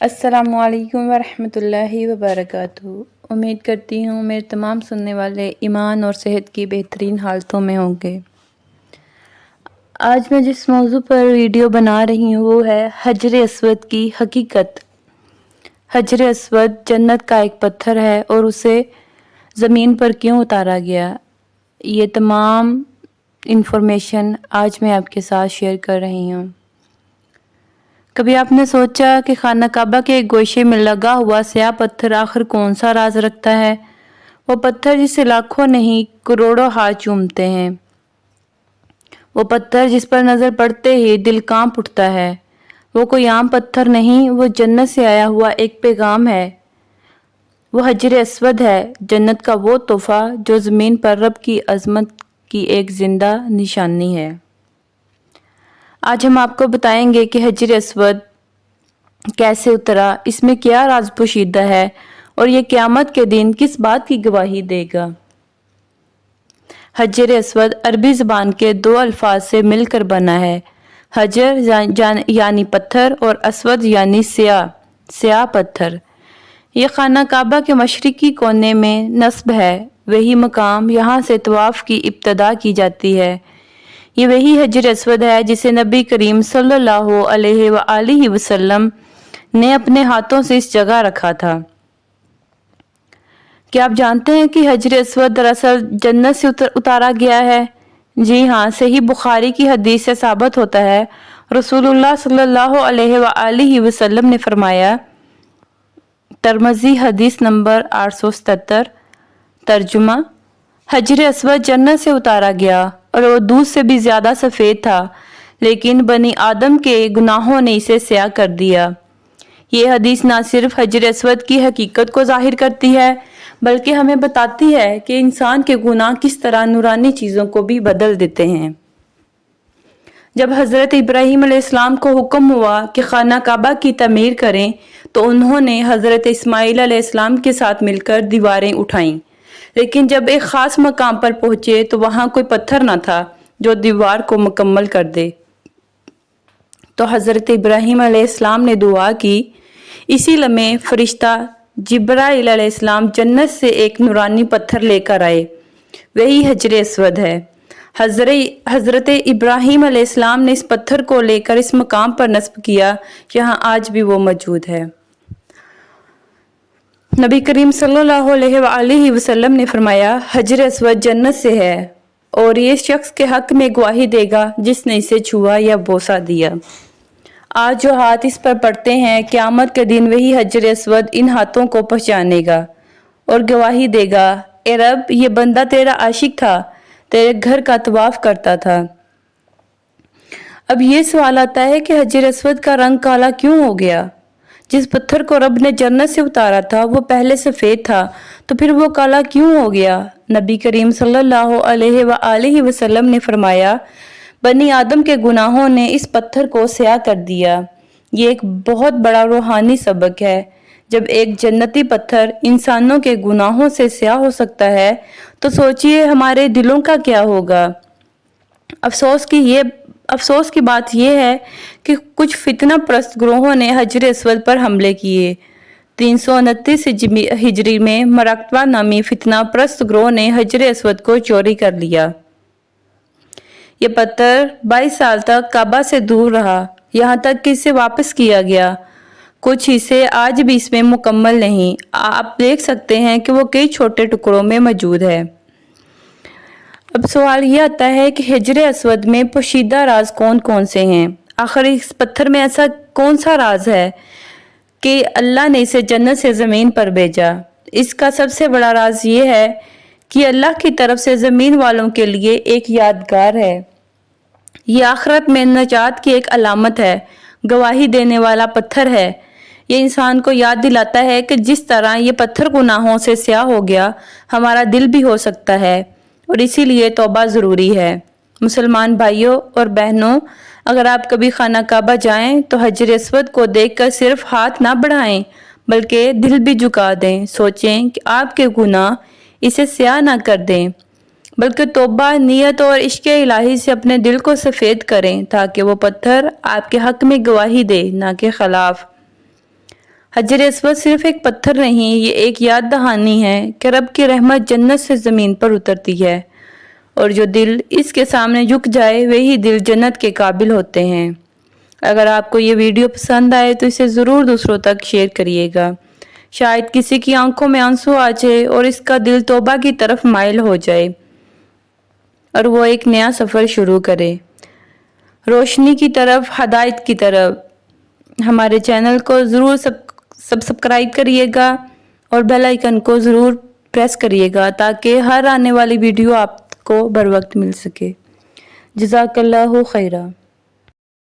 السلام علیکم ورحمۃ اللہ وبرکاتہ۔ امید کرتی ہوں میرے تمام سننے والے ایمان اور صحت کی بہترین حالتوں میں ہوں گے۔ آج میں جس موضوع پر ویڈیو بنا رہی ہوں وہ ہے حجر اسود کی حقیقت۔ حجر اسود جنت کا ایک پتھر ہے اور اسے زمین پر کیوں اتارا گیا، یہ تمام انفارمیشن آج میں آپ کے ساتھ شیئر کر رہی ہوں۔ کبھی آپ نے سوچا کہ خانہ کعبہ کے گوشے میں لگا ہوا سیاہ پتھر آخر کون سا راز رکھتا ہے؟ وہ پتھر جسے لاکھوں نہیں کروڑوں ہاتھ چومتے ہیں، وہ پتھر جس پر نظر پڑتے ہی دل کانپ اٹھتا ہے، وہ کوئی عام پتھر نہیں، وہ جنت سے آیا ہوا ایک پیغام ہے۔ وہ حجر اسود ہے، جنت کا وہ تحفہ جو زمین پر رب کی عظمت کی ایک زندہ نشانی ہے۔ آج ہم آپ کو بتائیں گے کہ حجر اسود کیسے اترا، اس میں کیا راز پوشیدہ ہے اور یہ قیامت کے دن کس بات کی گواہی دے گا۔ حجر اسود عربی زبان کے دو الفاظ سے مل کر بنا ہے، حجر یعنی پتھر اور اسود یعنی سیاہ پتھر۔ یہ خانہ کعبہ کے مشرقی کونے میں نصب ہے، وہی مقام یہاں سے طواف کی ابتدا کی جاتی ہے۔ یہ وہی حجر اسود ہے جسے نبی کریم صلی اللہ علیہ وآلہ وسلم نے اپنے ہاتھوں سے اس جگہ رکھا تھا۔ کیا آپ جانتے ہیں کہ حجر اسود دراصل جنت سے اتارا گیا ہے؟ جی ہاں، صحیح بخاری کی حدیث سے ثابت ہوتا ہے، رسول اللہ صلی اللہ علیہ وآلہ وسلم نے فرمایا، ترمذی حدیث نمبر 877، ترجمہ: حجر اسود جنت سے اتارا گیا اور وہ دودھ سے بھی زیادہ سفید تھا، لیکن بنی آدم کے گناہوں نے اسے سیاہ کر دیا۔ یہ حدیث نہ صرف حجر اسود کی حقیقت کو ظاہر کرتی ہے بلکہ ہمیں بتاتی ہے کہ انسان کے گناہ کس طرح نورانی چیزوں کو بھی بدل دیتے ہیں۔ جب حضرت ابراہیم علیہ السلام کو حکم ہوا کہ خانہ کعبہ کی تعمیر کریں تو انہوں نے حضرت اسماعیل علیہ السلام کے ساتھ مل کر دیواریں اٹھائیں، لیکن جب ایک خاص مقام پر پہنچے تو وہاں کوئی پتھر نہ تھا جو دیوار کو مکمل کر دے۔ تو حضرت ابراہیم علیہ السلام نے دعا کی، اسی لمحے فرشتہ جبرائیل علیہ السلام جنت سے ایک نورانی پتھر لے کر آئے، وہی حجر اسود ہے۔ حضرت ابراہیم علیہ السلام نے اس پتھر کو لے کر اس مقام پر نصب کیا، یہاں آج بھی وہ موجود ہے۔ نبی کریم صلی اللہ علیہ وآلہ وسلم نے فرمایا، حجر اسود جنت سے ہے اور یہ شخص کے حق میں گواہی دے گا جس نے اسے چھوا یا بوسہ دیا۔ آج جو ہاتھ اس پر پڑتے ہیں، قیامت کے دن وہی حجر اسود ان ہاتھوں کو پہچانے گا اور گواہی دے گا، اے رب، یہ بندہ تیرا عاشق تھا، تیرے گھر کا طواف کرتا تھا۔ اب یہ سوال آتا ہے کہ حجر اسود کا رنگ کالا کیوں ہو گیا؟ جس پتھر کو رب نے جنت سے اتارا تھا وہ پہلے سفید تھا، تو پھر وہ کالا کیوں ہو گیا؟ نبی کریم صلی اللہ علیہ وآلہ وسلم نے فرمایا، بنی آدم کے گناہوں نے اس پتھر کو سیاہ کر دیا۔ یہ ایک بہت بڑا روحانی سبق ہے۔ جب ایک جنتی پتھر انسانوں کے گناہوں سے سیاہ ہو سکتا ہے تو سوچئے ہمارے دلوں کا کیا ہوگا۔ افسوس کی بات یہ ہے کہ کچھ فتنہ پرست گروہوں نے حجر اسود پر حملے کیے۔ 329 ہجری میں مراقبہ نامی فتنہ پرست گروہ نے حجر اسود کو چوری کر لیا۔ یہ پتھر 22 سال تک کعبہ سے دور رہا، یہاں تک کہ اسے واپس کیا گیا۔ کچھ حصے آج بھی اس میں مکمل نہیں، آپ دیکھ سکتے ہیں کہ وہ کئی چھوٹے ٹکڑوں میں موجود ہے۔ اب سوال یہ آتا ہے کہ حجر اسود میں پوشیدہ راز کون کون سے ہیں؟ آخر اس پتھر میں ایسا کون سا راز ہے کہ اللہ نے اسے جنت سے زمین پر بھیجا؟ اس کا سب سے بڑا راز یہ ہے کہ اللہ کی طرف سے زمین والوں کے لیے ایک یادگار ہے۔ یہ آخرت میں نجات کی ایک علامت ہے، گواہی دینے والا پتھر ہے۔ یہ انسان کو یاد دلاتا ہے کہ جس طرح یہ پتھر گناہوں سے سیاہ ہو گیا، ہمارا دل بھی ہو سکتا ہے، اور اسی لیے توبہ ضروری ہے۔ مسلمان بھائیوں اور بہنوں، اگر آپ کبھی خانہ کعبہ جائیں تو حجر اسود کو دیکھ کر صرف ہاتھ نہ بڑھائیں بلکہ دل بھی جھکا دیں، سوچیں کہ آپ کے گناہ اسے سیاہ نہ کر دیں بلکہ توبہ، نیت اور عشق الہی سے اپنے دل کو سفید کریں تاکہ وہ پتھر آپ کے حق میں گواہی دے، نہ کہ خلاف۔ حجر اسود صرف ایک پتھر نہیں، یہ ایک یاد دہانی ہے کہ رب کی رحمت جنت سے زمین پر اترتی ہے، اور جو دل اس کے سامنے جھک جائے وہی دل جنت کے قابل ہوتے ہیں۔ اگر آپ کو یہ ویڈیو پسند آئے تو اسے ضرور دوسروں تک شیئر کریے گا، شاید کسی کی آنکھوں میں آنسو آ جائے اور اس کا دل توبہ کی طرف مائل ہو جائے اور وہ ایک نیا سفر شروع کرے، روشنی کی طرف، ہدایت کی طرف۔ ہمارے چینل کو ضرور سبسکرائب کریے گا اور بیل آئیکن کو ضرور پریس کریے گا تاکہ ہر آنے والی ویڈیو آپ کو بر وقت مل سکے۔ جزاک اللہ خیرہ۔